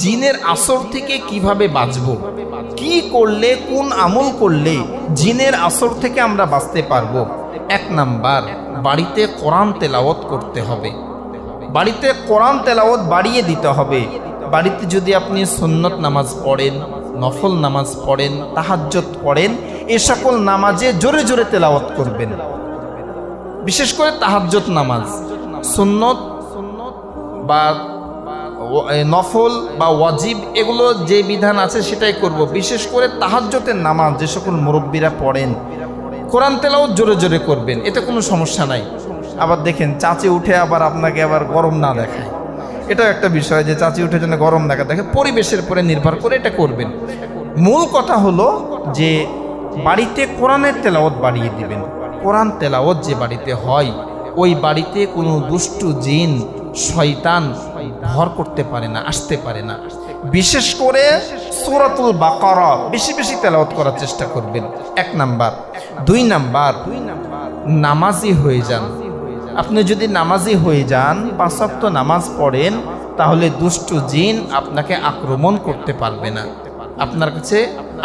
জিনের আসর থেকে কিভাবে বাঁচব, কি করলে কোন আমল করলে জিনের আসর থেকে আমরা বাঁচতে পারবো। 1 নাম্বার, বাড়িতে কোরআন তেলাওয়াত করতে হবে। বাড়িতে কোরআন তেলাওয়াত বাড়িয়ে দিতে হবে। বাড়িতে যদি আপনি সুন্নত নামাজ পড়েন, নফল নামাজ পড়েন, তাহাজ্জুদ পড়েন, এ সকল নামাজে জোরে জোরে তেলাওয়াত করবেন। বিশেষ করে তাহাজ্জুদ নামাজ, সুন্নত বা নফল বা ওয়াজিব এগুলো যে বিধান আছে সেটাই করব। বিশেষ করে তাহাজ্জুদের নামাজ যে সকল মুরব্বীরা পড়েন, কোরআন তেলাওয়াত জোরে জোরে করবেন, এতে কোনো সমস্যা নাই। আবার দেখেন চাচি উঠে আবার আপনাকে আবার গরম না দেখায়, এটাও একটা বিষয় যে চাচি উঠে যেন গরম দেখা দেখে, পরিবেশের উপরে নির্ভর করে এটা করবেন। মূল কথা হলো যে বাড়িতে কোরআনের তেলাওয়াত বাড়িয়ে দিবেন। কোরআন তেলাওয়াত যে বাড়িতে হয় ওই বাড়িতে কোনো দুষ্টু জিন শয়তান ভর করতে পারে না, আসতে পারে না। বিশেষ করে সূরাতুল বাকারা বেশি বেশি তেলাওয়াত করার চেষ্টা করবেন, 1 নাম্বার। 2 নাম্বার, নামাজি হয়ে যান। আপনি যদি নামাজি হয়ে যান, 5 ওয়াক্ত নামাজ পড়েন, তাহলে দুষ্টু জিন আপনাকে আক্রমণ করতে পারবে না, আপনার কাছে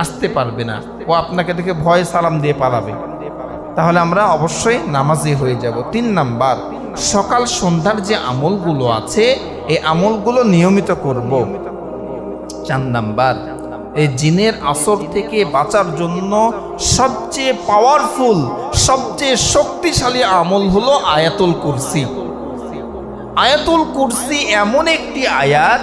আসতে পারবে না, ও আপনাকে দেখে ভয় সালাম দিয়ে পালাবে। তাহলে আমরা অবশ্যই নামাজি হয়ে যাব। 3 নাম্বার, সকাল সন্ধ্যার যে আমলগুলো আছে এই আমলগুলো নিয়মিত করব। 4 নাম্বার, এই জিনের আসর থেকে বাঁচার জন্য সবচেয়ে পাওয়ারফুল, সবচেয়ে শক্তিশালী আমল হলো আয়াতুল কুরসি। আয়াতুল কুরসি এমন একটি আয়াত,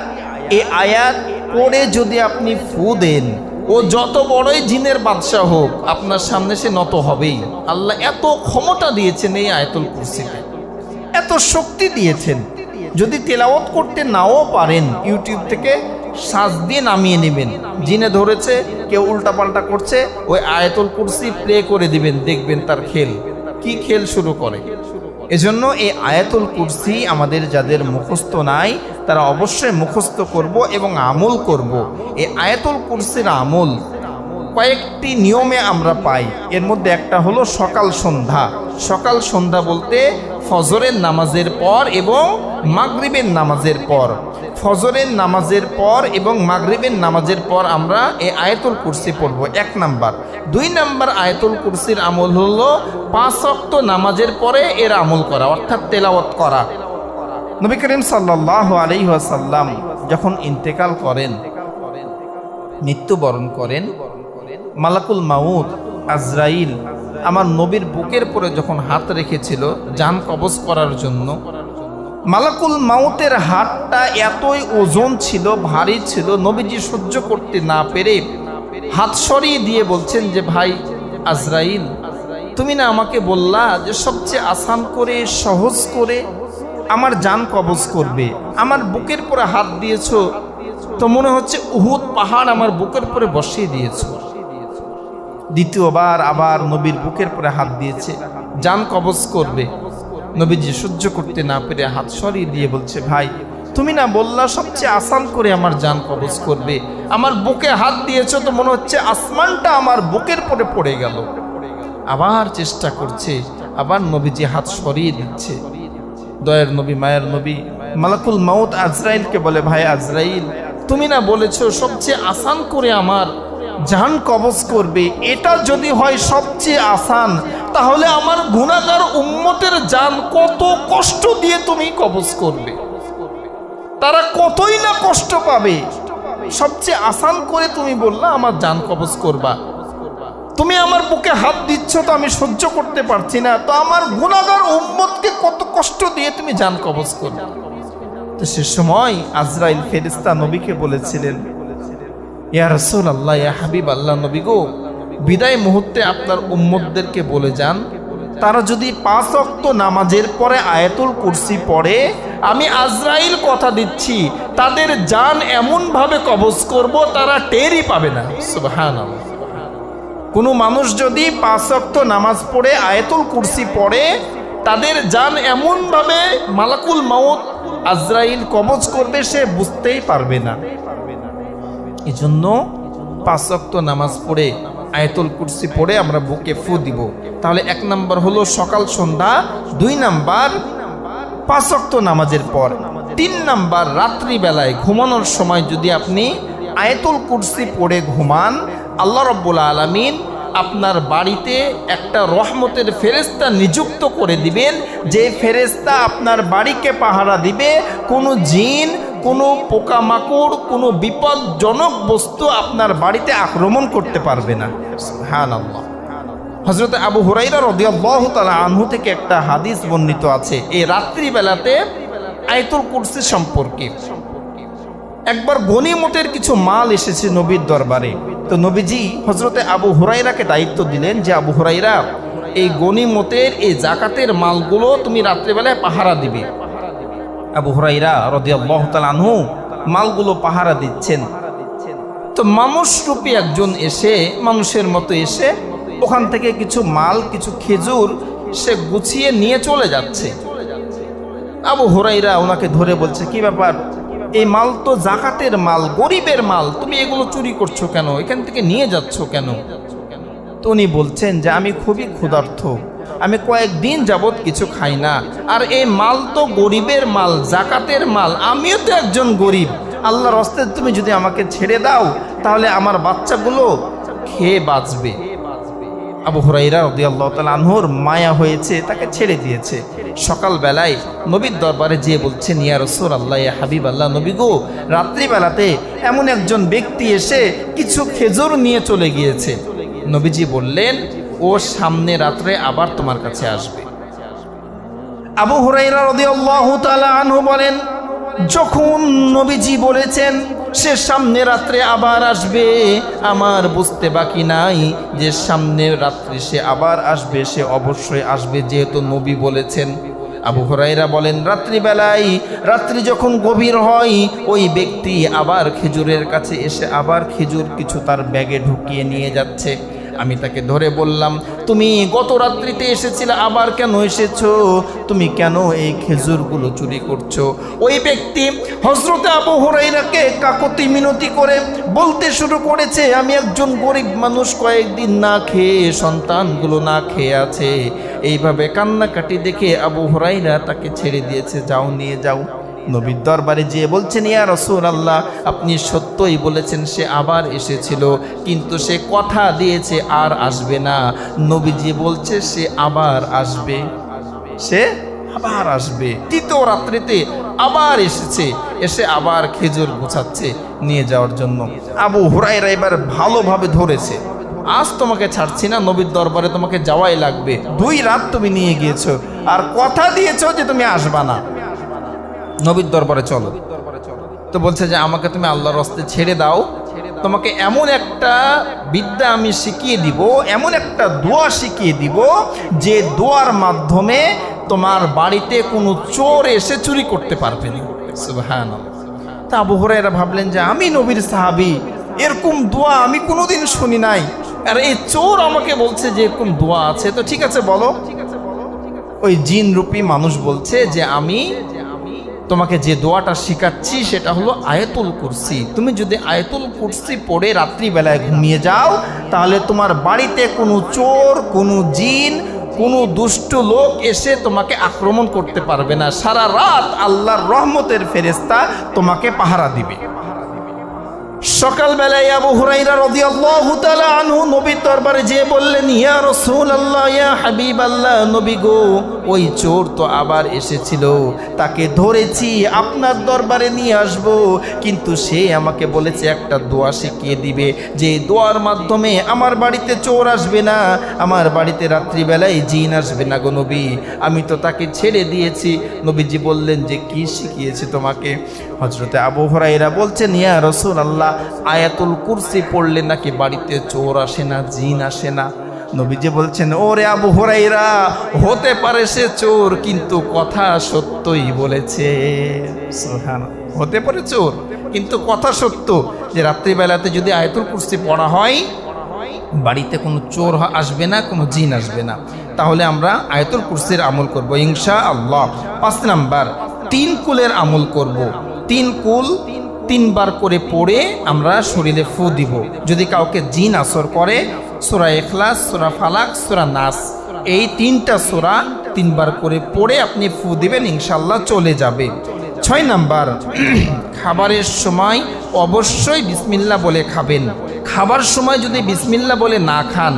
এই আয়াত পড়ে যদি আপনি ফু দেন, ও যত বড়ই জিনের বাদশা হোক আপনার সামনে সে নত হবেই। আল্লাহ এত ক্ষমতা দিয়েছেন এই আয়াতুল কুরসিতে, এত শক্তি দিয়েছেন। যদি তেলাওয়াত করতে নাও পারেন, ইউটিউব থেকে সার্চ দিয়ে নামিয়ে নেবেন। জিনে ধরেছে, কেউ উল্টাপাল্টা করছে, ওই আয়াতুল কুরসি প্লে করে দিবেন, দেখবেন তার খেল কি খেল শুরু করে। এজন্য এই আয়াতুল কুরসি আমাদের যাদের মুখস্থ নাই তারা অবশ্যই মুখস্থ করব এবং আমল করব। এই আয়াতুল কুরসির আমল কয়েকটি নিয়মে আমরা পাই। এর মধ্যে একটা হলো সকাল সন্ধ্যা। সকাল সন্ধ্যা বলতে ফজরের নামাজের পর এবং মাগরিবের নামাজের পর। ফজরের নামাজের পর এবং মাগরিবের নামাজের পর আমরা এই আয়াতুল কুরসি পড়ব, 1 নাম্বার। 2 নাম্বার, আয়াতুল কুরসির আমল হলো 5 ওয়াক্ত নামাজের পরে এর আমল করা, অর্থাৎ তেলাওয়াত করা। নবী করিম সাল্লাল্লাহু আলাইহি ওয়াসাল্লাম যখন ইন্তেকাল করেন, মৃত্যুবরণ করেন, মালাকুল মাউত আজরাইল আমার নবীর বুকের পরে যখন হাত রেখেছিল জান কবজ করার জন্য, মালাকুল মাউতের হাতটা এতই ওজন ছিল, ভারী ছিল, নবীজি সহ্য করতে না পেরে হাত সরিয়ে দিয়ে বলছেন যে ভাই আজরাইল, তুমি না আমাকে বললা যে সবচেয়ে আসান করে সহজ করে আমার জান কবজ করবে, আমার বুকের পরে হাত দিয়েছো, তো মনে হচ্ছে উহুদ পাহাড় আমার বুকের পরে বসিয়ে দিয়েছো। দ্বিতীয়বার আবার নবীর বুকের পরে হাত দিয়েছে, জান কবজ করবে। নবীজি সহ্য করতে না পেরে হাত সরিয়ে দিয়ে বলছে ভাই তুমি না বললা সবচেয়ে আসান করে আমার জান কবজ করবে, আমার বুকে হাত দিয়েছো তো মনে হচ্ছে আসমানটা আমার বুকের পরে পড়ে গেল। আবার চেষ্টা করছে, আবার নবীজি হাত সরিয়ে দিচ্ছে। দয়ার নবী, মায়ের নবী মালাকুল মাউত আজরাইলকে বলে ভাই আজরাইল, তুমি না বলেছো সবচেয়ে আসান করে আমার জান কবজ করবে, এটা যদি হয় সবচেয়ে আসান, তাহলে আমার গুনাহগার উম্মতের জান কত কষ্ট দিয়ে তুমি কবজ করবে, তারা কতই না কষ্ট পাবে। সবচেয়ে আসান করে তুমি বললা আমার জান কবজ করবা, তুমি আমার বুকে হাত দিচ্ছ তো আমি সহ্য করতে পারছি না, তো আমার গুনাহগার উম্মতকে কত কষ্ট দিয়ে তুমি জান কবজ করবে। তো সে সময় আজরাইল ফেরেশতা নবীকে বলেছিলেন, ইয়া রাসূলুল্লাহ, ইয়া হাবিব আল্লাহ, নবী গো, বিদায় মুহূর্তে আপনার উম্মতদেরকে বলে যান, তারা যদি 5 ওয়াক্ত নামাজের পরে আয়াতুল কুরসি পড়ে, আমি আজরাইল কথা দিচ্ছি তাদের জান এমনভাবে কবজ করব তারা টেরই পাবে না। সুবহানাল্লাহ। কোনো মানুষ যদি 5 ওয়াক্ত নামাজ পড়ে আয়াতুল কুরসি পড়ে, তাদের জান এমনভাবে মালাকুল মাউত আজরাইল কবজ করবে সে বুঝতেই পারবে না। এজন্য 5 ওয়াক্ত নামাজ পড়ে আয়াতুল কুরসি পড়ে আমরা বুকে ফু দিব। তাহলে 1 নাম্বার হলো সকাল সন্ধ্যা, 2 নাম্বার 5 ওয়াক্ত নামাজের পর। 3 নাম্বার, রাত্রিবেলায় ঘুমানোর সময় যদি আপনি আয়াতুল কুরসি পড়ে ঘুমান, আল্লাহ রাব্বুল আলামিন আপনার বাড়িতে একটা রহমতের ফেরেশতা নিযুক্ত করে দিবেন, যে ফেরেশতা আপনার বাড়িকে পাহারা দিবে। কোনো জিন, কোনো পোকামাকড়, কোনো বিপজ্জনক বস্তু আপনার বাড়িতে আক্রমণ করতে পারবে না। সুবহানাল্লাহ। হযরত আবু হুরায়রা রাদিয়াল্লাহু তাআলা আনহু থেকে একটা হাদিস বর্ণিত আছে এই রাত্রিবেলাতে আয়াতুল কুরসি সম্পর্কে। একবার গনিমতের কিছু মাল এসেছে নবীর দরবারে, তো নবীজি হযরতে আবু হুরায়রাকে দায়িত্ব দিলেন যে আবু হুরায়রা, এই গনিমতের এই জাকাতের মালগুলো তুমি রাত্রিবেলায় পাহারা দিবে। আবু হুরায়রা রাদিয়াল্লাহু তাআলা আনহু মালগুলো পাহারা দিচ্ছেন। তো মানুষরূপী একজন এসে, মানুষের মতো এসে ওখান থেকে কিছু মাল, কিছু খেজুর সে গুছিয়ে নিয়ে চলে যাচ্ছে। আবু হুরায়রা ওনাকে ধরে বলছে, কি ব্যাপার, এই মাল তো জাকাতের মাল, গরিবের মাল, তুমি এগুলো চুরি করছো কেন, এখান থেকে নিয়ে যাচ্ছ কেন? তো উনি বলছেন যে আমি খুবই ক্ষুধার্ত, আমি কয়েকদিন যাবৎ কিছু খাই না, আর এই মাল তো গরিবের মাল, জাকাতের মাল, আমিও তো একজন গরিব। আল্লাহর রাস্তায় তুমি যদি আমাকে ছেড়ে দাও তাহলে আমার বাচ্চাগুলো খেয়ে বাঁচবে। আবু হুরায়রা রাদিয়াল্লাহু তাআলা আনহুর মায়া হয়েছে, তাকে ছেড়ে দিয়েছে। সকালবেলায় নবীর দরবারে যেয়ে বলছেন, ইয়া রাসূলুল্লাহ, ইয়া হাবিবাল্লাহ, নবী গো, রাত্রিবেলাতে এমন একজন ব্যক্তি এসে কিছু খেজুর নিয়ে চলে গিয়েছে। নবীজি বললেন, ও সামনে রাত্রে আবার তোমার কাছে আসবে। আবু হুরায়রা রাদিয়াল্লাহু তাআলা আনহু বলেন, যখন নবীজি বলেছেন সে সামনে রাত্রে আবার আসবে, আমার বুঝতে বাকি নাই যে সামনে রাত্রে সে আবার আসবে, সে অবশ্যই আসবে, যেহেতু নবী বলেছেন। আবু হুরায়রা বলেন, রাত্রি যখন গভীর হয়, ওই ব্যক্তি আবার খেজুরের কাছে এসে আবার খেজুর কিছু তার ব্যাগে ঢুকিয়ে নিয়ে যাচ্ছে। আমি তাকে ধরে বললাম, তুমি গত রাত্রিতে এসেছিলে, আবার কেন এসেছো? তুমি কেন এই খেজুরগুলো চুরি করছো? ওই ব্যক্তি হযরতে আবু হুরায়রাকে কাকুতি মিনতি করে বলতে শুরু করেছে, আমি একজন গরিব মানুষ, কয়েকদিন না খেয়ে, সন্তানগুলো না খেয়ে আছে। এইভাবে কান্নাকাটি দেখে আবু হুরায়রা তাকে ছেড়ে দিয়েছে, যাও নিয়ে যাও। নবীর দরবারে যেয়ে বলছেন, ইয়া রাসূলুল্লাহ, আপনি সত্যই বলেছেন, সে আবার এসেছিল, কিন্তু সে কথা দিয়েছে আর আসবে না। নবীজি বলছে সে আবার আসবে, সে আবার আসবে। 3য় রাত্রিতে আবার এসেছে, এসে আবার খেজুর গোছাচ্ছে নিয়ে যাওয়ার জন্য। আবু হুরায়রা এবার ভালোভাবে ধরেছে, আজ তোমাকে ছাড়ছি না, নবীর দরবারে তোমাকে যাওয়াই লাগবে। 2 রাত তুমি নিয়ে গিয়েছো আর কথা দিয়েছো যে তুমি আসবা না, নবীর দরবারে চলো। তো বলছে যে আমাকে তুমি আল্লাহর রাস্তায় ছেড়ে দাও, তোমাকে এমন একটা বিদ্যা আমি শিখিয়ে দিব, এমন একটা দোয়া শিখিয়ে দিব, যে দোয়ার মাধ্যমে তোমার বাড়িতে কোনো চোর এসে চুরি করতে পারবে না। সুবহানাল্লাহ। তা আবু হুরায়রা ভাবলেন যে আমি নবীর সাহাবী, এরকম দোয়া আমি কোনোদিন শুনি নাই, আর এই চোর আমাকে বলছে যে এরকম দোয়া আছে, তো ঠিক আছে বলো। ওই জিন রূপী মানুষ বলছে যে আমি তোমাকে যে দোয়াটা শেখাচ্ছি সেটা হলো আয়াতুল কুরসি। তুমি যদি আয়াতুল কুরসি পড়ে রাত্রিবেলায় ঘুমিয়ে যাও, তাহলে তোমার বাড়িতে কোনো চোর, কোনো জিন, কোনো দুষ্ট লোক এসে তোমাকে আক্রমণ করতে পারবে না। সারা রাত আল্লাহর রহমতের ফেরেশতা তোমাকে পাহারা দিবে। সকালবেলায় আবু হুরায়রা রাদিয়াল্লাহু তাআলা আনহু নবীর দরবারে যেয়ে বললেন, ইয়া রাসূলুল্লাহ, ইয়া হাবিবাল্লাহ, নবী গো, ওই চোর তো আবার এসেছিল, তাকে ধরেছি, আপনার দরবারে নিয়ে আসব, কিন্তু সে আমাকে বলেছে একটা দোয়া শিখিয়ে দিবে, যে দোয়ার মাধ্যমে আমার বাড়িতে চোর আসবে না, আমার বাড়িতে রাত্রিবেলায় জিন আসবে না গো নবী। আমি তো তাকে ছেড়ে দিয়েছি। নবীজি বললেন যে কি শিখিয়েছে তোমাকে? হযরতে আবু হুরায়রা বলছেন, ইয়া রাসূলুল্লাহ, আয়াতুল কুরসি পড়লে নাকি বাড়িতে চোর আসে না, জিন আসে না। নবীজি বলছেন, ওরে আবু হুরায়রা, হতে পারে সে চোর, কিন্তু কথা সত্যই বলেছে। সুবহানাল্লাহ। হতে পারে চোর, কিন্তু কথা সত্য, যে রাত্রিবেলাতে যদি আয়াতুল কুরসি পড়া হয় বাড়িতে কোনো চোর আসবে না, কোনো জিন আসবে না। তাহলে আমরা আয়াতুল কুরসির আমল করব ইনশাআল্লাহ। 5 নাম্বার, 3 কুলের আমল করব। 3 কুল 3 বার করে পড়ে আমরা শরীরে ফু দিব। যদি কাউকে জিন আসর করে, সূরা ইখলাস, সূরা ফালাক, সূরা নাস, এই 3টা সূরা 3বার করে পড়ে আপনি ফু দিবেন, ইনশাআল্লাহ চলে যাবে। 6 নাম্বার, খাবারের সময় অবশ্যই বিসমিল্লাহ বলে খাবেন। খাবার সময় যদি বিসমিল্লাহ বলে না খান,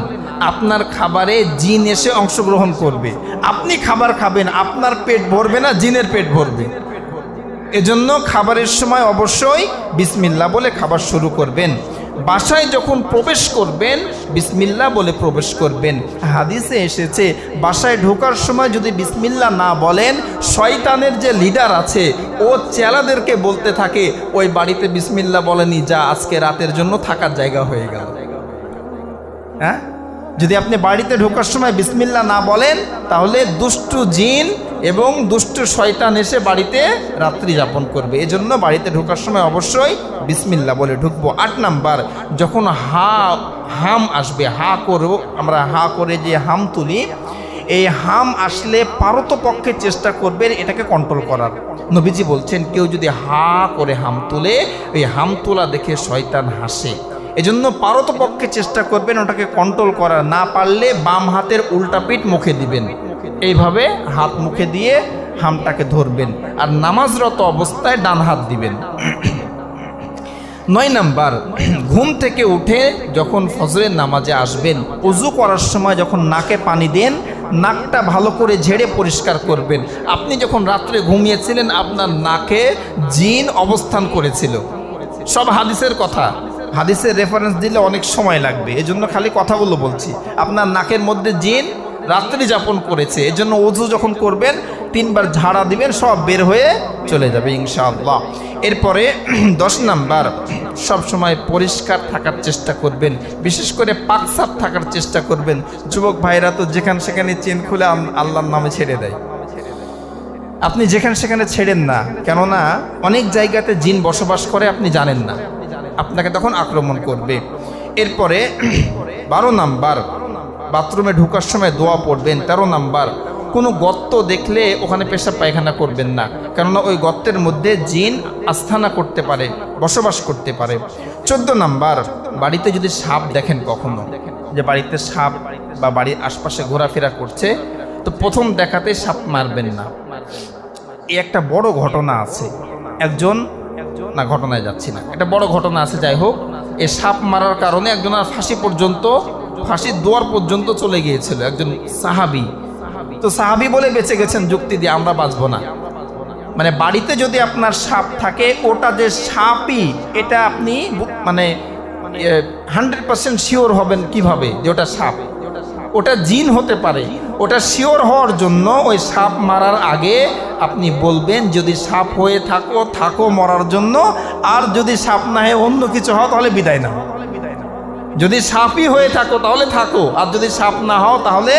আপনার খাবারে জিন এসে অংশগ্রহণ করবে। আপনি খাবার খাবেন, আপনার পেট ভরবে না, জিনের পেট ভরবে। এজন্য খাবারের সময় অবশ্যই বিসমিল্লাহ বলে খাবার শুরু করবেন। বাসায় যখন প্রবেশ করবেন বিসমিল্লাহ বলে প্রবেশ করবেন। হাদিসে এসেছে বাসায় ঢোকার সময় যদি বিসমিল্লাহ না বলেন, শয়তানের যে লিডার আছে ও চেলাদেরকে বলতে থাকে ওই বাড়িতে বিসমিল্লাহ বলেনি, যা আজকে রাতের জন্য থাকার জায়গা হয়ে গেল। হ্যাঁ, যদি আপনি বাড়িতে ঢোকার সময় বিসমিল্লাহ না বলেন, তাহলে দুষ্টু জিন এবং দুষ্টু শয়তান এসে বাড়িতে রাত্রি যাপন করবে। এজন্য বাড়িতে ঢোকার সময় অবশ্যই বিসমিল্লাহ বলে ঢুকবো। 8 নাম্বার, যখন হাম আসবে, আমরা হা করে যে হাম তুলি, এই হাম আসলে পারতপক্ষে চেষ্টা করবেন এটাকে কন্ট্রোল করার। নবীজি বলছেন কেউ যদি হা করে হাম তুলে, ওই হাম তোলা দেখে শয়তান হাসে। এজন্য পারতপক্ষে চেষ্টা করবেন ওটাকে কন্ট্রোল করার। না পারলে বাম হাতের উল্টা পিঠ মুখে দিবেন, এইভাবে হাত মুখে দিয়ে হামটাকে ধরবেন, আর নামাজরত অবস্থায় ডান হাত দিবেন। 9 নাম্বার, ঘুম থেকে উঠে যখন ফজরের নামাজে আসবেন, উজু করার সময় যখন নাকে পানি দেন, নাকটা ভালো করে ঝেড়ে পরিষ্কার করবেন। আপনি যখন রাত্রে ঘুমিয়েছিলেন, আপনার নাকে জিন অবস্থান করেছিল। সব হাদিসের কথা, হাদিসের রেফারেন্স দিলে অনেক সময় লাগবে, এজন্য খালি কথাগুলো বলছি। আপনার নাকের মধ্যে জিন রাত্রি যাপন করেছে, এজন্য ওযু যখন করবেন 3বার ঝাড়া দিবেন, সব বের হয়ে চলে যাবে ইনশাআল্লাহ। এরপরে 10 নাম্বার, সব সময় পরিষ্কার থাকার চেষ্টা করবেন, বিশেষ করে পাকসাপ থাকার চেষ্টা করবেন। যুবক ভাইরা তো যেখানে সেখানে চেন খুলে আল্লাহর নামে ছেড়ে দেয়। আপনি যেখানে সেখানে ছেড়েন না, কেননা অনেক জায়গাতে জিন বসবাস করে, আপনি জানেন না, আপনাকে তখন আক্রমণ করবে। এরপরে 12 নাম্বার, বাথরুমে ঢোকার সময় দোয়া পড়বেন। 13 নাম্বার, কোনো গর্ত দেখলে ওখানে পেশাব পায়খানা করবেন না, কেননা ওই গর্তের মধ্যে জিন আস্থানা করতে পারে, বসবাস করতে পারে। 14 নাম্বার, বাড়িতে যদি সাপ দেখেন কখনো, যে বাড়িতে সাপ বা বাড়ির আশপাশে ঘোরাফেরা করছে, তো প্রথম দেখাতে সাপ মারবেন না। এই একটা বড় ঘটনা আছে, ঘটনায় যাচ্ছি না, একটা বড় ঘটনা আছে। যাই হোক, এই সাপ মারার কারণে একজনের ফাঁসির দোয়ার পর্যন্ত চলে গিয়েছিল, একজন সাহাবী। তো সাহাবী বলে বেঁচে গেছেন যুক্তি দিয়ে, আমরা বাঁচবো না। মানে বাড়িতে যদি আপনার সাপ থাকে, ওটা যে সাপই এটা আপনি 100% শিওর হবেন কিভাবে যে ওটা সাপ, ওটা জিন হতে পারে। ওটা শিওর হওয়ার জন্য ওই সাপ মারার আগে আপনি বলবেন, যদি সাপ হয়ে থাকো মরার জন্য, আর যদি সাপ না হয়ে অন্য কিছু হয় তাহলে বিদায় নাও। যদি সাপই হয়ে থাকো তাহলে থাকো, আর যদি সাপ না হও তাহলে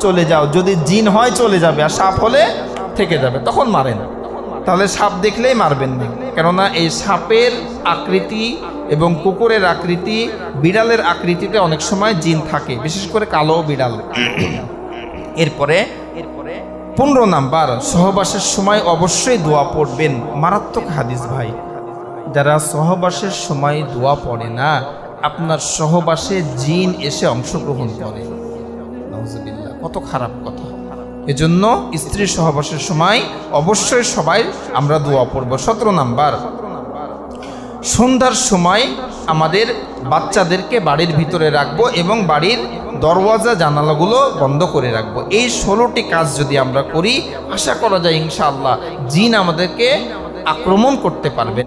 চলে যাও। যদি জিন হয় চলে যাবে, আর সাপ হলে থেকে যাবে, তখন মারেন। তাহলে সাপ দেখলেই মারবেন না, কেননা এই সাপের আকৃতি এবং কুকুরের আকৃতি, বিড়ালের আকৃতিতে অনেক সময় জিন থাকে, বিশেষ করে কালো বিড়াল। এরপরে 15 নাম্বার, সহবাসের সময় অবশ্যই দোয়া পড়বেন। মারাত্মক হাদিস ভাই, যারা সহবাসের সময় দোয়া পড়ে না, আপনার সহবাসে জিন এসে অংশগ্রহণ করে। নাউজুবিল্লাহ, কত খারাপ কথা। এজন্য স্ত্রী সহবাসের সময় অবশ্যই সবাই আমরা দোয়া পড়ব। 17 নাম্বার, সন্ধ্যার সময় আমাদের বাচ্চাদেরকে বাড়ির ভিতরে রাখবো এবং বাড়ির দরওয়াজা জানালাগুলো বন্ধ করে রাখবো। এই 16টি কাজ যদি আমরা করি, আশা করা যায় ইনশাআল্লাহ জিন আমাদেরকে আক্রমণ করতে পারবে।